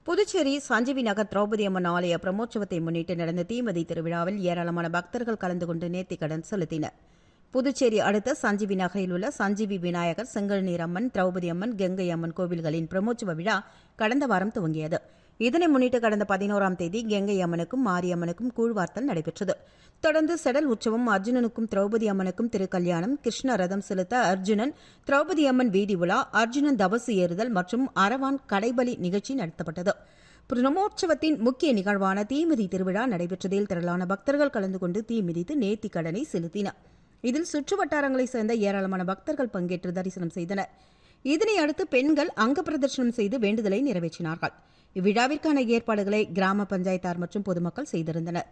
புதுச்சேரி சஞ்சீவி நகர் திரௌபதி அம்மன் ஆலய பிரமோற்சவத்தை முன்னிட்டு நடந்த தீமிதி திருவிழாவில் ஏராளமான பக்தர்கள் கலந்து கொண்டு நேர்த்திக்கடன் செலுத்தினர். புதுச்சேரி அடுத்த சஞ்சீவி நகரில் உள்ள சஞ்சீவி விநாயகர், செங்கல்நீர் அம்மன், திரௌபதி அம்மன், கங்கை அம்மன் கோவில்களின் பிரமோற்சவ விழா கடந்த வாரம் துவங்கியது. இதனை முன்னிட்டு கடந்த 11ஆம் தேதி கங்கை அம்மனுக்கும் மாரியம்மனுக்கும் கூழ்வார்த்தல் நடைபெற்றது. தொடர்ந்து செடல் உற்சவம், அர்ஜுனனுக்கும் திரௌபதி அம்மனுக்கும் திருக்கல்யாணம், கிருஷ்ண ரதம் செலுத்த அர்ஜுனன், திரௌபதி அம்மன் வீதி உலா, அர்ஜுனன் தபசு ஏறுதல் மற்றும் அரவான் கடைபலி நிகழ்ச்சி நடத்தப்பட்டது. பிரமோற்சவத்தின் முக்கிய நிகழ்வான தீமிதி திருவிழா நடைபெற்றதில் திரளான பக்தர்கள் கலந்து கொண்டு தீமிதித்து நேர்த்திக் கடனை செலுத்தினர். இதில் சுற்று வட்டாரங்களைச் சேர்ந்த ஏராளமான பக்தர்கள் பங்கேற்று தரிசனம் செய்தனர். இதனை அடுத்து பெண்கள் அங்க பிரதர்சனம் செய்து வேண்டுதலை நிறைவேற்றினார்கள். இவ்விழாவிற்கான ஏற்பாடுகளை கிராம பஞ்சாயத்தார் மற்றும் பொதுமக்கள் செய்திருந்தனர்.